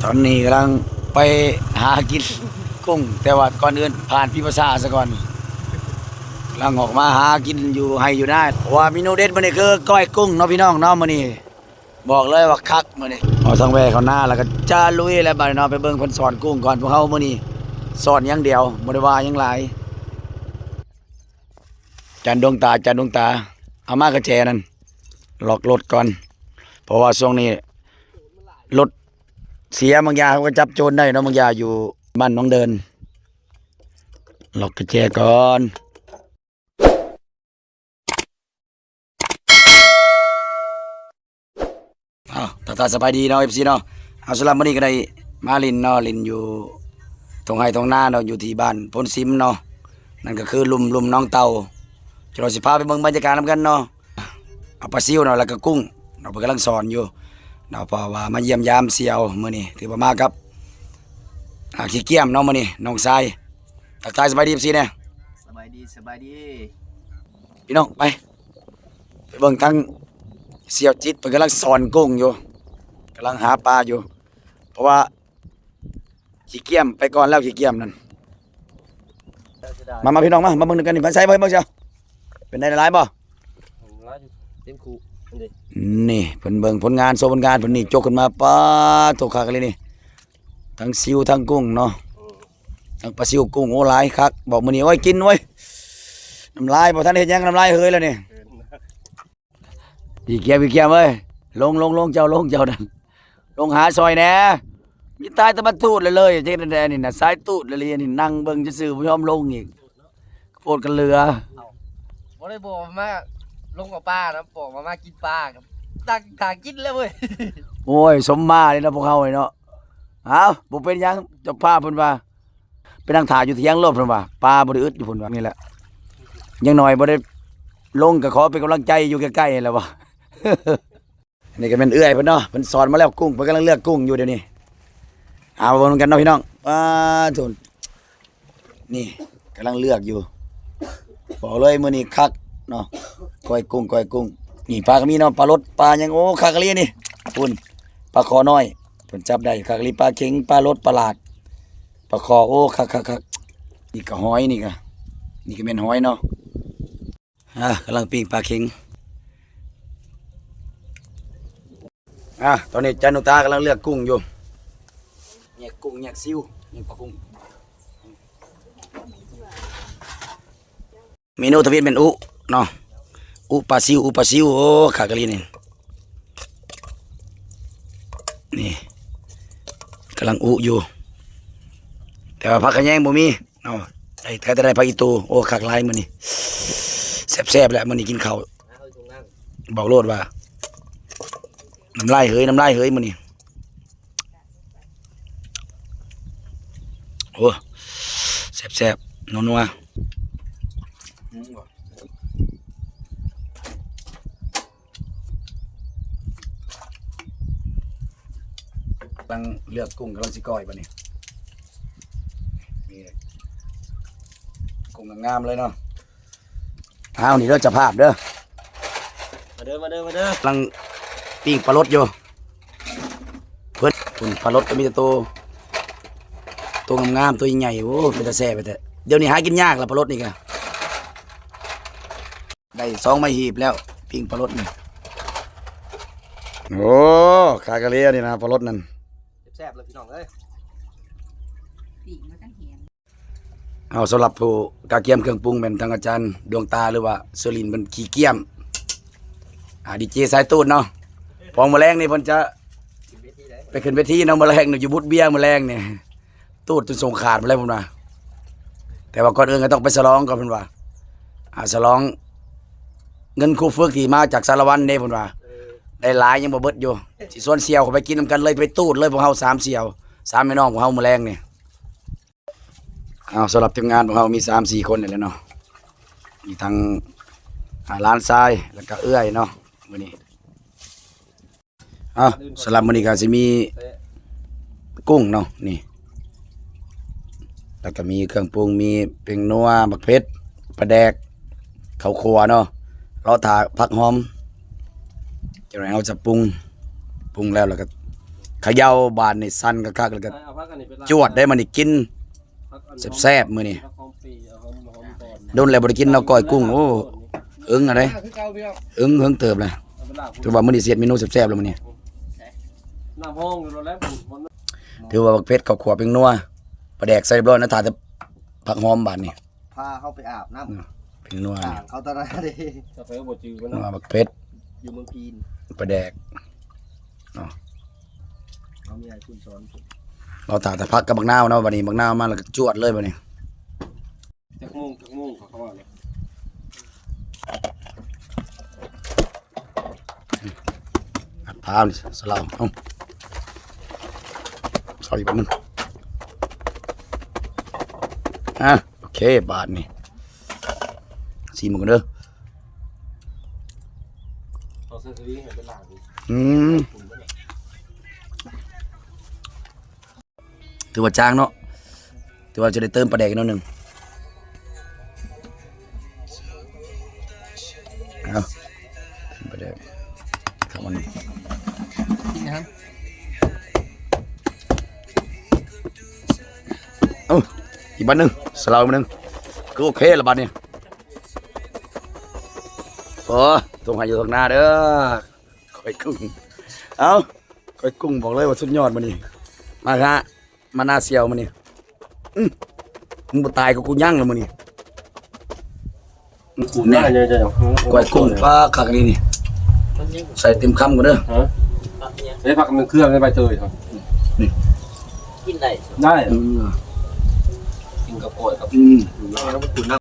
ตอนนี้กำลังไปหากินกุ้งแต่ว่าก่อนอื่นผ่านพี่ภาษาซะก่อนกำลังออกมาหากินอยู่ให้อยู่ได้ว่าเมนูเด็ดมื้อนี้คือก้อยกุ้งเนาะพี่น้องเนาะมื้อนี้บอกเลยว่าคักมื้อนี้เอาทั้งแว่เข้าหน้าแล้วก็จ้าลุยแล้วบัดนี้เนาะไปเบิ่งเพิ่นสอนกุ้งก่อนพวกเฮามื้อนี้สอนอย่างเดียวบ่ได้ว่าหยังหลายจันดวงตาเอามากระแจนั่นล็อกรถก่อนเพราะว่าช่วงนี้รถเสียบางยาเขาก็จับโจรได้เนาะบางยาอยู่บ้านน้องเดินล็อกกระแจก่อนทักทายสบายดีเนาะ FC เนาะเอาสำหรับมื้อนี้ก็ได้มาลินเนาะลินอยู่ตรงไห้ตรงหน้าเนาะอยู่ที่บ้านพนซิมเนาะนั่นก็คือลุ่มน้องเต่าจะเราสิพาไปเบิ่งบรรยากาศนำกันเนาะเอาปลาซิวเนาะแล้วก็กุ้งเราเพิ่นกำลังสอนอยู่เนาะเพราะว่ามาเยี่ยมยามเสี่ยวมื้อนี้ถือว่ามากับขี้เกียมเนาะมื้อนี้น้องชายทักทายสบายดี FC เนี่ยสบายดีพี่น้องไปเบิ่งทั้งเสี่ยวจิตเพิ่นกำลังสอนกุ้งอยู่กำลังหาปลาอยู่เพราะว่าขี้เกียมไปก่อนแล้วขี้เกียมนั่นมาพี่น้องมาเบิ่งกันนี่มาใส่เบิ่งเชียวเป็นได้หลายบ่เต็มคูนี่เพิ่นเบิ่งผลงานโชว์ผลงานเพิ่นนี่จกขึ้นมาป้าโตคักเลยนี่ทั้งซิวทั้งกุ้งเนาะทั้งปลาซิวกุ้งโอ้หลายคักบอกมื้อนี้โอ้ยกินเว้ยน้ำลายบ่ทันเฮ็ดหยังน้ำลายเฮยแล้วนี่พี่เกียมเอ้ยลงเจ้านั่นลงหาซอยแหน่มีตายตะบัดตูดเลยเจ๊แดงนี่น่ะสายตูดเลยนี่นั่งเบิ่งซื่อๆบ่ยอมลงอีกโพดกันเรือบ่ได้บอกมาลงกับป้านะบอกมากินปลาครับต่างกินแล้วเว้ยโอ้ยสมมาเลยนะพวกเฮาไอ้เนาะเอาบ่เป็นหยังเจ้าภาพเพิ่นว่าไปนั่งถ่ายอยู่เถียงรถเพิ่นว่าปลาบ่ได้อึดอยู่เพิ่นว่านี่แหละยังน้อยบ่ได้ลงก็ขอเป็นกำลังใจอยู่ใกล้ๆแล้วว่านี่ก็เป็นเอื้อยเพิ่นเนาะเพิ่นสอนมาแล้วกุ้งเพิ่นกำลังเลือกกุ้งอยู่เดี๋ยวนี้เอาเบิ่งกันเนาะพี่น้องปลาทุนนี่กำลังเลือกอยู่บอกเลยมื้อนี้คักเนาะก้อยกุ้งนี่ปลาก็มีเนาะปลารสปลายังโอ้คักเลยนี่คุณปลาคอน้อยเพิ่นจับได้คักเลยปลาเข็งปลารสปลาหลาดปลาคอโอ้คักนี่ก็หอยนี่ก็เป็นหอยเนาะกำลังปิ้งปลาเข็งตอนนี้จันนุตากำลังเลือกกุ้งอยู่เนี่ยกุ้งเนี่ยซิวเนี่ยปลากุ้งเมนูทวีตเป็นอุเนาะอุปลาซิวโอ้ขากะลีนี่กำลังอุอยู่แต่ว่าผักขะแยงบ่มีเนาะได้ผักอีตูโอ้ขากลายมื้อนี้แซ่บๆแหละมื้อนี้กินข้าวบอกโลดว่าน้ำลายเฮยมื้อนี้โอ้แซ่บๆนัวกำลังเลือกกุ้งกำลังสิก้อยป่ะนี่กุ้งงามเลยเนาะนี่เด้อจะภาพเด้อมาเด้อกำลังปิ้งปลารสอยู่เพิ่นคุณปลารสก็มีแต่ตัวงามตัวใหญ่โอ้เป็นตาแซ่บไปแต่เดี๋ยวนี้หากินยากละปลารสนี่กะได้2 ไม้หีบแล้วปิ้งปลารสนี่โอ้ขากะเลียนี่นะปลารสนั่นแซ่บเลยพี่น้องเอ้ยเอาสำหรับผู้กาเกียมเครื่องปรุงเป็นทางอาจารย์ดวงตาหรือว่าเซรินเป็นขี้เกียมดีเจสายตูดเนาะพอมาแรงนี่เพิ่นจะไปขึ้นเวทีเนาะมาแรงอยู่บุดเบียร์มาแรงเนี่ยตูดจนส่งขาดมาแล้วพุ่นว่าแต่ว่าก่อนอื่นก็ต้องไปฉลองก่อนพุ่นว่าฉลองเงินครูฝึกที่มาจากสารวัตรเด้พุ่นว่าได้หลายยังบ่เบิดอยู่สิส่วนเสี่ยวเขาไปกินนำกันเลยไปตูดเลยพวกเฮา3เสี่ยว3พี่น้องพวกเฮามาแรงนี่สำหรับทีมงานพวกเฮามี3-4 คนนี่แหละเนาะมีทั้งร้านทรายแล้วก็เอื้อยเนาะมื้อนี้สำหรับมื้อนี้ก็สิมีกุ้งเนาะนี่แล้วก็มีเครื่องปรุงมีเป็งนัวบักเผ็ดปลาแดกข้าวคั่วเนาะรอถาผักหอมเดี๋ยวเราจะปรุงแล้วก็ เขย่าบานนี่สั่นคักๆแล้วก็ เอาพักอันนี้ไปล้าง จวดได้มันนี่กิน พักอันนี้ แซ่บๆมื้อนี้ พักหอมปีเอาหอมก่อน โดนแล้วบ่ได้กินเนาะก้อยกุ้งโอ้อึ้งอะไร คือเก่าพี่น้อง อึ้งเฮิงเติบเลย เอาไปล้าง ถือว่ามื้อนี้เสียดเมนูแซ่บๆแล้วมื้อนี้ น้ำห้องอยู่แล้วมัน ถือว่าบักเพชรข้าวขัวเป็นนัวปลาแดกใส่เรียบร้อยนะทาแต่ผักหอมบานนี่ พาเขาไปอาบน้ำ เป็นนัว ต่า นี่ งเขาตอนนั้นดิ กาแฟบดจืดมัน นัว นะ บักเพชร อยู่เมืองพีน ปลาแดก เขามีอะไรคุณสอน เราตากแต่พักกับบักนาวเนาะบัดนี้บักนาวมาแล้วก็จวดเลยบัดนี้ จักมุ่งเขาว่าเลย อัดพาวนี่สลาวเอ้าใส่บัดนึงโอเคบาทนี่ซีมึงกันเด้อ เอาเส้นสลีให้ไปล้างดิ ถือว่าจางเนาะถือว่าจะได้เติมปลาแดกอีกหนิดนึงเอาเติมปลาแดกทำมัน กินนะครับ เอ้าอีกบันหนึ่งสลาวบันหนึ่งก็โอเคละบันเนี่ยโอ้ตรงหายอยู่ตรงหน้าเด้อก้อยกุ้งเอ้าก้อยกุ้งบอกเลยว่าสุดยอดมันนี่มาฮะมาหน้าเซียวมันนี่มึงบ่ตายก็กูยั่งแล้วมันนี่ อุ่นได้เยอะๆ ก้อยกุ้งปลาขักนี่นี่ใส่เต็มคำกันเด้อ ฮะไอ้ผักมันเครื่องได้ใบเตยครับ กินได้ ได้ อืม กินกับกล้วยครับ อืม แล้วมันขุนน้